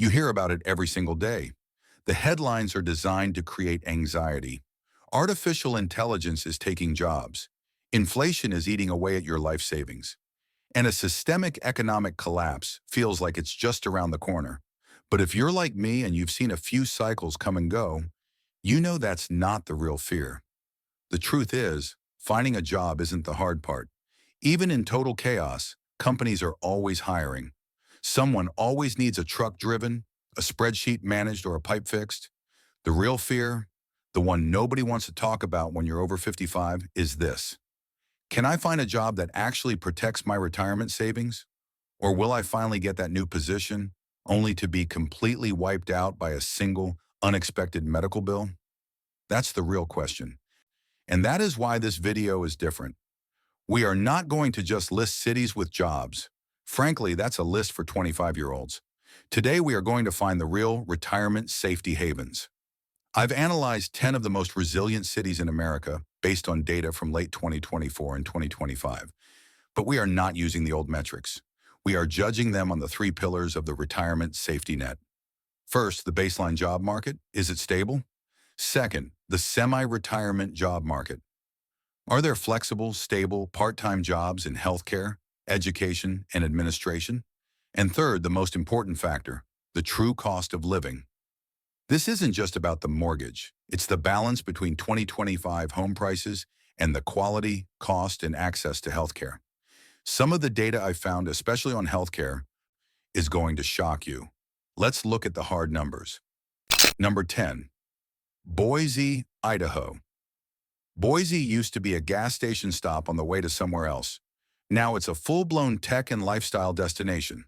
You hear about it every single day. The headlines are designed to create anxiety. Artificial intelligence is taking jobs. Inflation is eating away at your life savings. And a systemic economic collapse feels like it's just around the corner. But if you're like me and you've seen a few cycles come and go, you know that's not the real fear. The truth is, finding a job isn't the hard part. Even in total chaos, companies are always hiring. Someone always needs a truck driven, a spreadsheet managed, or a pipe fixed. The real fear, the one nobody wants to talk about when you're over 55, is this. Can I find a job that actually protects my retirement savings? Or will I finally get that new position only to be completely wiped out by a single, unexpected medical bill? That's the real question. And that is why this video is different. We are not going to just list cities with jobs. Frankly, that's a list for 25-year-olds. Today, we are going to find the real retirement safety havens. I've analyzed 10 of the most resilient cities in America based on data from late 2024 and 2025. But we are not using the old metrics. We are judging them on the three pillars of the retirement safety net. First, the baseline job market. Is it stable? Second, the semi-retirement job market. Are there flexible, stable, part-time jobs in healthcare, education, and administration? And third, the most important factor, the true cost of living. This isn't just about the mortgage. It's the balance between 2025 home prices and the quality, cost, and access to healthcare. Some of the data I found, especially on healthcare, is going to shock you. Let's look at the hard numbers. Number 10, Boise, Idaho. Boise used to be a gas station stop on the way to somewhere else. Now it's a full-blown tech and lifestyle destination.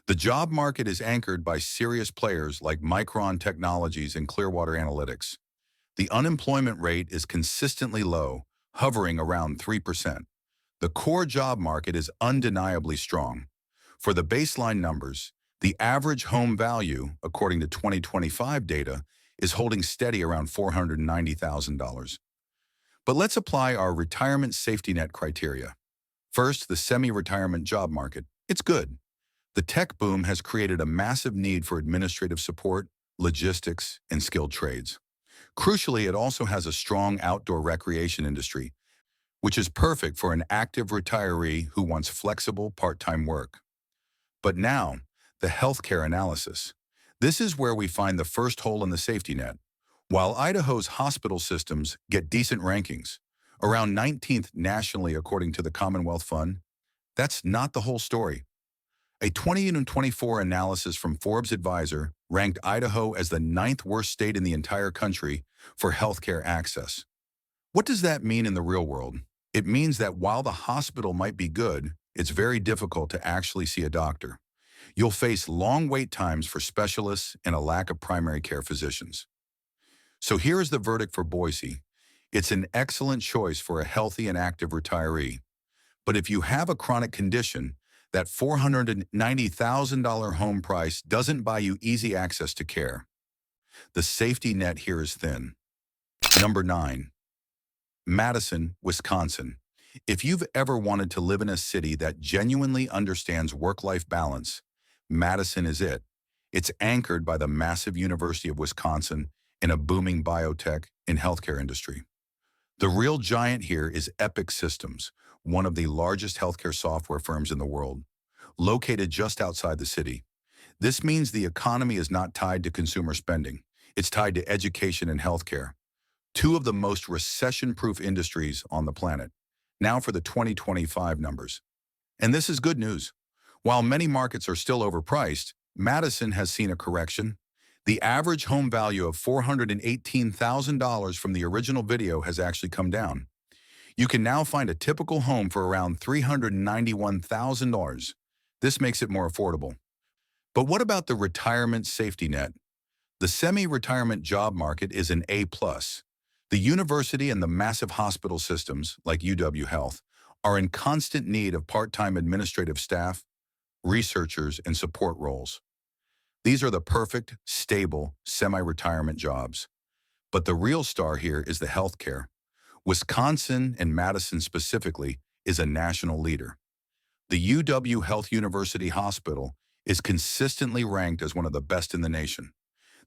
The job market is anchored by serious players like Micron Technologies and Clearwater Analytics. The unemployment rate is consistently low, hovering around 3%. The core job market is undeniably strong. For the baseline numbers, the average home value, according to 2025 data, is holding steady around $490,000. But let's apply our retirement safety net criteria. First, the semi-retirement job market. It's good. The tech boom has created a massive need for administrative support, logistics, and skilled trades. Crucially, it also has a strong outdoor recreation industry, which is perfect for an active retiree who wants flexible part-time work. But now, the healthcare analysis. This is where we find the first hole in the safety net. While Idaho's hospital systems get decent rankings, around 19th nationally according to the Commonwealth Fund, that's not the whole story. A 2024 analysis from Forbes Advisor ranked Idaho as the 9th worst state in the entire country for healthcare access. What does that mean in the real world? It means that while the hospital might be good, it's very difficult to actually see a doctor. You'll face long wait times for specialists and a lack of primary care physicians. So here is the verdict for Boise. It's an excellent choice for a healthy and active retiree. But if you have a chronic condition, that $490,000 home price doesn't buy you easy access to care. The safety net here is thin. Number 9, Madison, Wisconsin. If you've ever wanted to live in a city that genuinely understands work-life balance, Madison is it. It's anchored by the massive University of Wisconsin and a booming biotech and healthcare industry. The real giant here is Epic Systems, one of the largest healthcare software firms in the world, located just outside the city. This means the economy is not tied to consumer spending. It's tied to education and healthcare, two of the most recession-proof industries on the planet. Now for the 2025 numbers. And this is good news. While many markets are still overpriced, Madison has seen a correction. The average home value of $418,000 from the original video has actually come down. You can now find a typical home for around $391,000. This makes it more affordable. But what about the retirement safety net? The semi-retirement job market is an A+. The university and the massive hospital systems, like UW Health, are in constant need of part-time administrative staff, researchers, and support roles. These are the perfect, stable, semi-retirement jobs. But the real star here is the healthcare. Wisconsin, and Madison specifically, is a national leader. The UW Health University Hospital is consistently ranked as one of the best in the nation.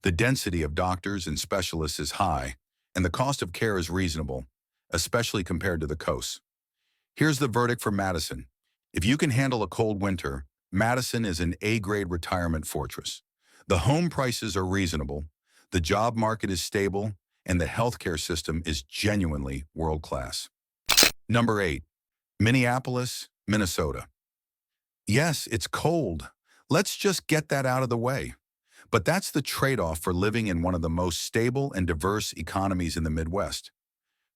The density of doctors and specialists is high, and the cost of care is reasonable, especially compared to the coasts. Here's the verdict for Madison. If you can handle a cold winter, Madison is an A-grade retirement fortress. The home prices are reasonable, the job market is stable, and the healthcare system is genuinely world-class. Number 8. Minneapolis, Minnesota. Yes, it's cold. Let's just get that out of the way. But that's the trade-off for living in one of the most stable and diverse economies in the Midwest.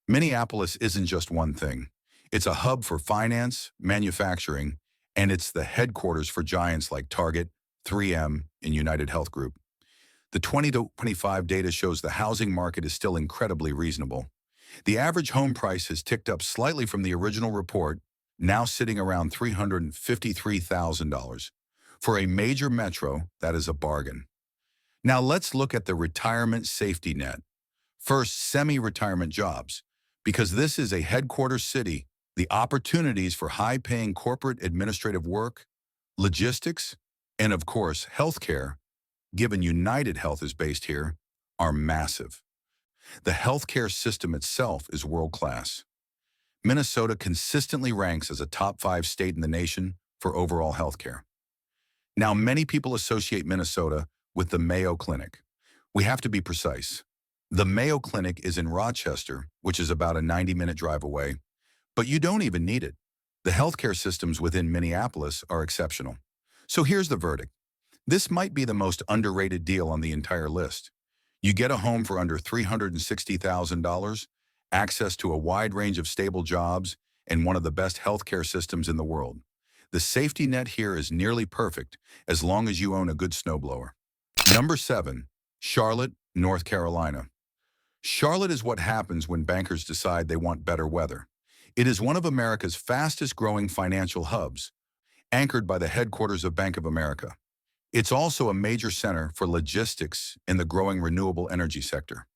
Minneapolis isn't just one thing. It's a hub for finance, manufacturing, and it's the headquarters for giants like Target, 3M, and United Health Group. The 2025 data shows the housing market is still incredibly reasonable. The average home price has ticked up slightly from the original report, now sitting around $353,000. For a major metro, that is a bargain. Now let's look at the retirement safety net. First, semi-retirement jobs. Because this is a headquarters city, the opportunities for high-paying corporate administrative work, logistics, and of course, healthcare, given United Health is based here, are massive. The healthcare system itself is world-class. Minnesota consistently ranks as a top 5 state in the nation for overall healthcare. Now, many people associate Minnesota with the Mayo Clinic. We have to be precise. The Mayo Clinic is in Rochester, which is about a 90-minute drive away, but you don't even need it. The healthcare systems within Minneapolis are exceptional. So here's the verdict. This might be the most underrated deal on the entire list. You get a home for under $360,000, access to a wide range of stable jobs, and one of the best healthcare systems in the world. The safety net here is nearly perfect as long as you own a good snowblower. Number 7. Charlotte, North Carolina. Charlotte is what happens when bankers decide they want better weather. It is one of America's fastest-growing financial hubs, anchored by the headquarters of Bank of America. It's also a major center for logistics in the growing renewable energy sector.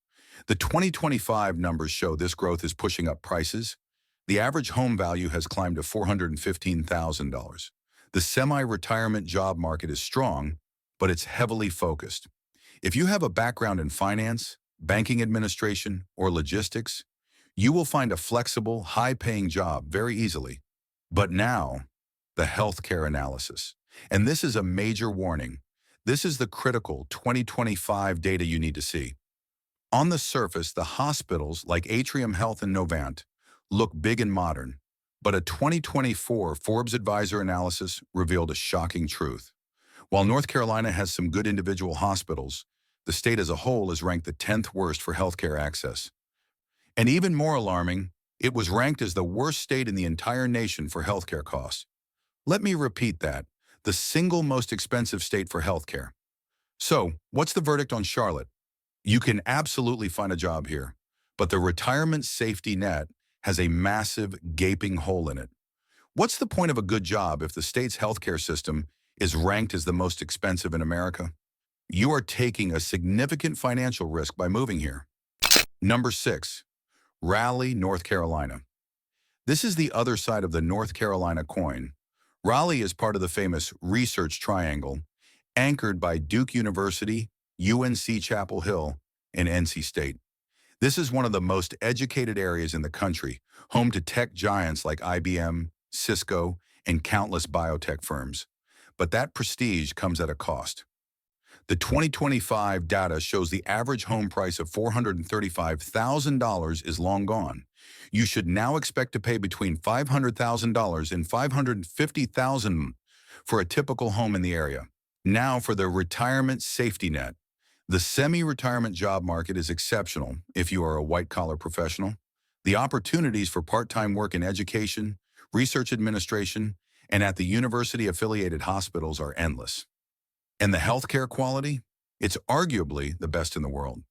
The 2025 numbers show this growth is pushing up prices. The average home value has climbed to $415,000. The semi-retirement job market is strong, but it's heavily focused. If you have a background in finance, banking administration, or logistics, you will find a flexible, high-paying job very easily. But now, the healthcare analysis. And this is a major warning. This is the critical 2025 data you need to see. On the surface, the hospitals like Atrium Health and Novant look big and modern, but a 2024 Forbes Advisor analysis revealed a shocking truth. While North Carolina has some good individual hospitals, the state as a whole is ranked the 10th worst for healthcare access. And even more alarming, it was ranked as the worst state in the entire nation for healthcare costs. Let me repeat that. The single most expensive state for healthcare. So, what's the verdict on Charlotte? You can absolutely find a job here, but the retirement safety net has a massive, gaping hole in it. What's the point of a good job if the state's healthcare system is ranked as the most expensive in America? You are taking a significant financial risk by moving here. Number 6. Raleigh, North Carolina. This is the other side of the North Carolina coin. Raleigh is part of the famous Research Triangle, anchored by Duke University, UNC Chapel Hill, and NC State. This is one of the most educated areas in the country, home to tech giants like IBM, Cisco, and countless biotech firms. But that prestige comes at a cost. The 2025 data shows the average home price of $435,000 is long gone. You should now expect to pay between $500,000 and $550,000 for a typical home in the area. Now for the retirement safety net. The semi-retirement job market is exceptional if you are a white-collar professional. The opportunities for part-time work in education, research administration, and at the university-affiliated hospitals are endless. And the healthcare quality? It's arguably the best in the world.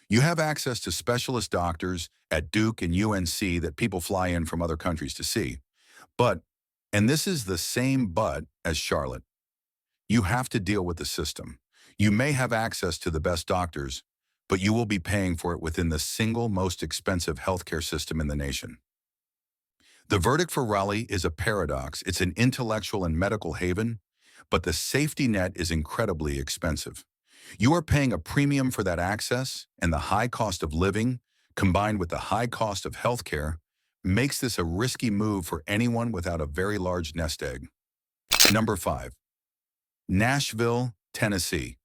You have access to specialist doctors at Duke and UNC that people fly in from other countries to see. But, and this is the same but as Charlotte, you have to deal with the system. You may have access to the best doctors, but you will be paying for it within the single most expensive healthcare system in the nation. The verdict for Raleigh is a paradox. It's an intellectual and medical haven, but the safety net is incredibly expensive. You are paying a premium for that access, and the high cost of living, combined with the high cost of healthcare, makes this a risky move for anyone without a very large nest egg. Number 5. Nashville, Tennessee.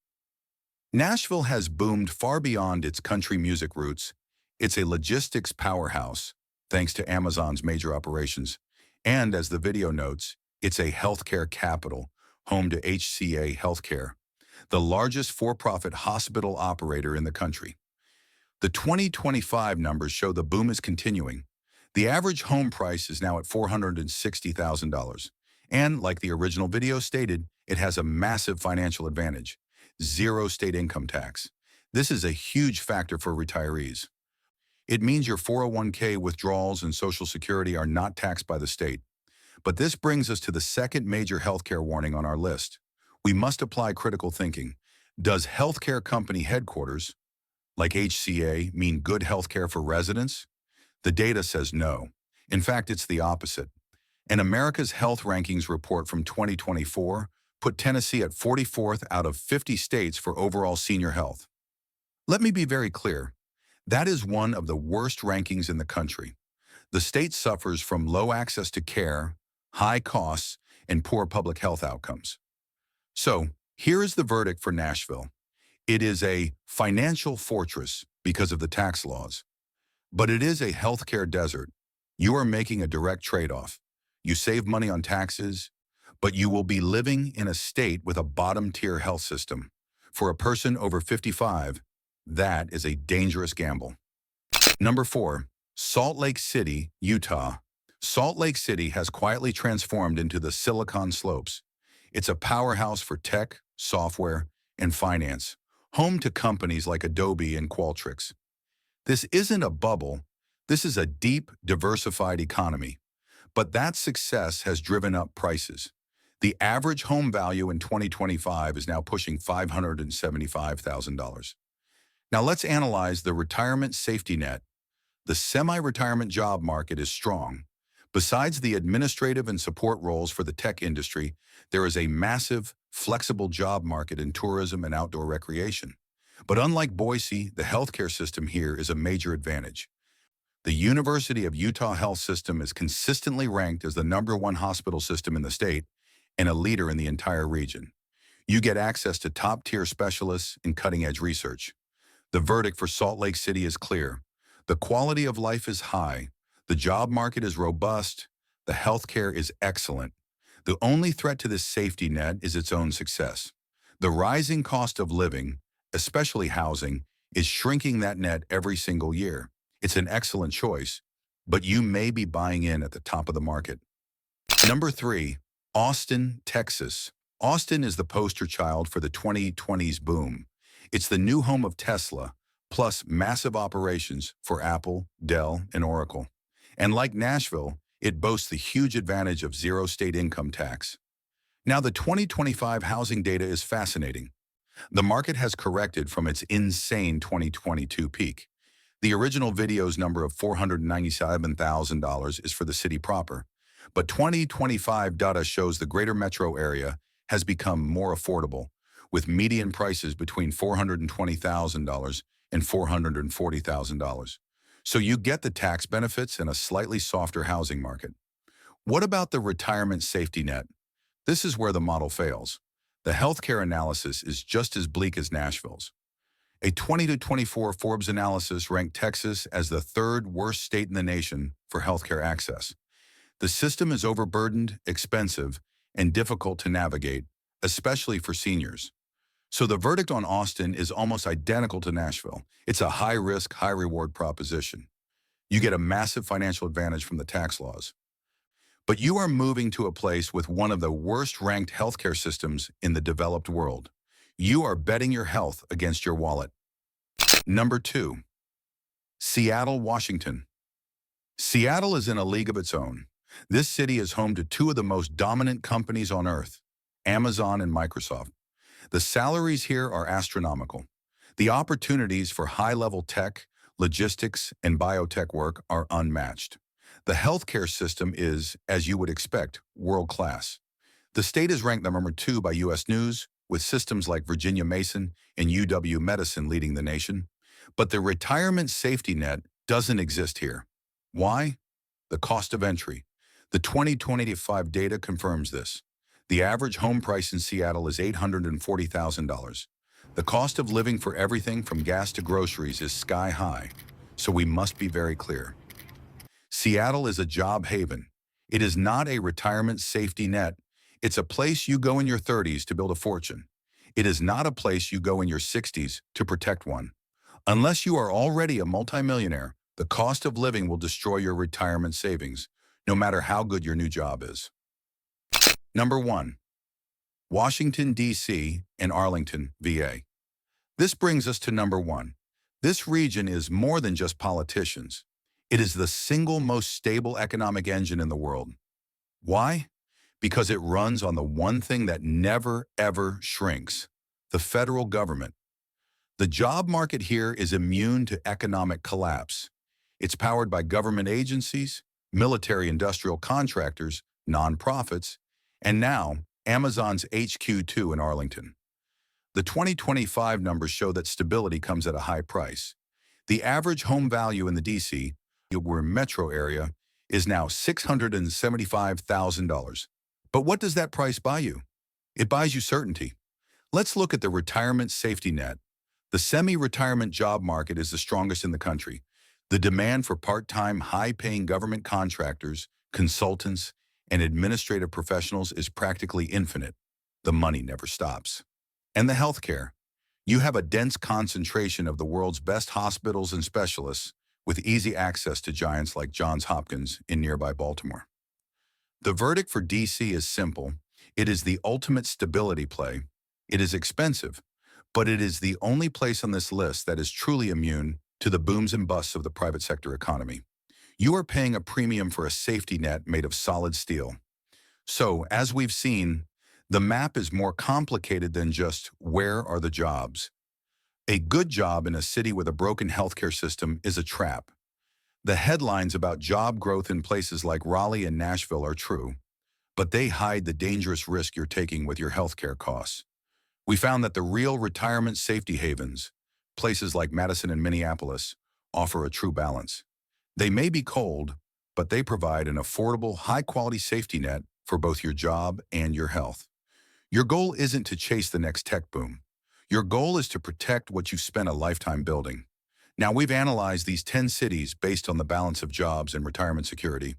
Nashville has boomed far beyond its country music roots. It's a logistics powerhouse, thanks to Amazon's major operations. And as the video notes, it's a healthcare capital, home to HCA Healthcare, the largest for-profit hospital operator in the country. The 2025 numbers show the boom is continuing. The average home price is now at $460,000. And, like the original video stated, it has a massive financial advantage: zero state income tax. This is a huge factor for retirees. It means your 401k withdrawals and Social Security are not taxed by the state. But this brings us to the second major healthcare warning on our list. We must apply critical thinking. Does healthcare company headquarters, like HCA, mean good healthcare for residents? The data says no. In fact, it's the opposite. An America's Health Rankings report from 2024 put Tennessee at 44th out of 50 states for overall senior health. Let me be very clear. That is one of the worst rankings in the country. The state suffers from low access to care, high costs, and poor public health outcomes. So, here is the verdict for Nashville. It is a financial fortress because of the tax laws, but it is a healthcare desert. You are making a direct trade-off. You save money on taxes, but you will be living in a state with a bottom-tier health system. For a person over 55, that is a dangerous gamble. Number 4. Salt Lake City, Utah. Salt Lake City has quietly transformed into the Silicon Slopes. It's a powerhouse for tech, software, and finance, home to companies like Adobe and Qualtrics. This isn't a bubble. This is a deep, diversified economy. But that success has driven up prices. The average home value in 2025 is now pushing $575,000. Now let's analyze the retirement safety net. The semi-retirement job market is strong. Besides the administrative and support roles for the tech industry, there is a massive, flexible job market in tourism and outdoor recreation. But unlike Boise, the healthcare system here is a major advantage. The University of Utah Health System is consistently ranked as the #1 hospital system in the state and a leader in the entire region. You get access to top-tier specialists and cutting-edge research. The verdict for Salt Lake City is clear. The quality of life is high. The job market is robust. The healthcare is excellent. The only threat to this safety net is its own success. The rising cost of living, especially housing, is shrinking that net every single year. It's an excellent choice, but you may be buying in at the top of the market. Number 3, Austin, Texas. Austin is the poster child for the 2020s boom. It's the new home of Tesla, plus massive operations for Apple, Dell, and Oracle. And like Nashville, it boasts the huge advantage of zero state income tax. Now, the 2025 housing data is fascinating. The market has corrected from its insane 2022 peak. The original video's number of $497,000 is for the city proper, but 2025 data shows the greater metro area has become more affordable, with median prices between $420,000 and $440,000. So you get the tax benefits and a slightly softer housing market. What about the retirement safety net? This is where the model fails. The healthcare analysis is just as bleak as Nashville's. A 2024 Forbes analysis ranked Texas as the 3rd worst state in the nation for healthcare access. The system is overburdened, expensive, and difficult to navigate, especially for seniors. So the verdict on Austin is almost identical to Nashville. It's a high-risk, high-reward proposition. You get a massive financial advantage from the tax laws. But you are moving to a place with one of the worst-ranked healthcare systems in the developed world. You are betting your health against your wallet. Number 2. Seattle, Washington. Seattle is in a league of its own. This city is home to 2 of the most dominant companies on earth, Amazon and Microsoft. The salaries here are astronomical. The opportunities for high-level tech, logistics, and biotech work are unmatched. The healthcare system is, as you would expect, world-class. The state is ranked number 2 by U.S. News, with systems like Virginia Mason and UW Medicine leading the nation. But the retirement safety net doesn't exist here. Why? The cost of entry. The 2025 data confirms this. The average home price in Seattle is $840,000. The cost of living for everything from gas to groceries is sky high, so we must be very clear. Seattle is a job haven. It is not a retirement safety net. It's a place you go in your 30s to build a fortune. It is not a place you go in your 60s to protect one. Unless you are already a multimillionaire, the cost of living will destroy your retirement savings, no matter how good your new job is. Number 1. Washington, D.C. and Arlington, VA. This brings us to number 1. This region is more than just politicians. It is the single most stable economic engine in the world. Why? Because it runs on the one thing that never, ever shrinks: the federal government. The job market here is immune to economic collapse. It's powered by government agencies, military-industrial contractors, nonprofits, and now Amazon's HQ2 in Arlington. The 2025 numbers show that stability comes at a high price. The average home value in the D.C. metro area is now $675,000. But what does that price buy you? It buys you certainty. Let's look at the retirement safety net. The semi-retirement job market is the strongest in the country. The demand for part-time, high-paying government contractors, consultants, and administrative professionals is practically infinite. The money never stops. And the healthcare. You have a dense concentration of the world's best hospitals and specialists, with easy access to giants like Johns Hopkins in nearby Baltimore. The verdict for DC is simple. It is the ultimate stability play. It is expensive, but it is the only place on this list that is truly immune to the booms and busts of the private sector economy. You are paying a premium for a safety net made of solid steel. So, as we've seen, the map is more complicated than just where are the jobs. A good job in a city with a broken healthcare system is a trap. The headlines about job growth in places like Raleigh and Nashville are true, but they hide the dangerous risk you're taking with your healthcare costs. We found that the real retirement safety havens, places like Madison and Minneapolis, offer a true balance. They may be cold, but they provide an affordable, high-quality safety net for both your job and your health. Your goal isn't to chase the next tech boom. Your goal is to protect what you've spent a lifetime building. Now, we've analyzed these 10 cities based on the balance of jobs and retirement security.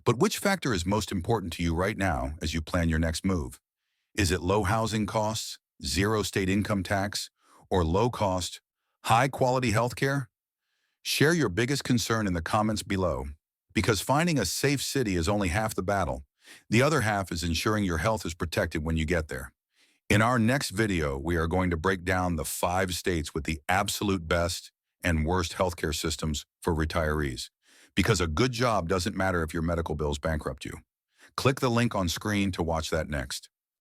But which factor is most important to you right now as you plan your next move? Is it low housing costs, zero state income tax, or low-cost, high-quality healthcare? Share your biggest concern in the comments below, because finding a safe city is only half the battle. The other half is ensuring your health is protected when you get there. In our next video, we are going to break down the 5 states with the absolute best and worst healthcare systems for retirees, because a good job doesn't matter if your medical bills bankrupt you. Click the link on screen to watch that next.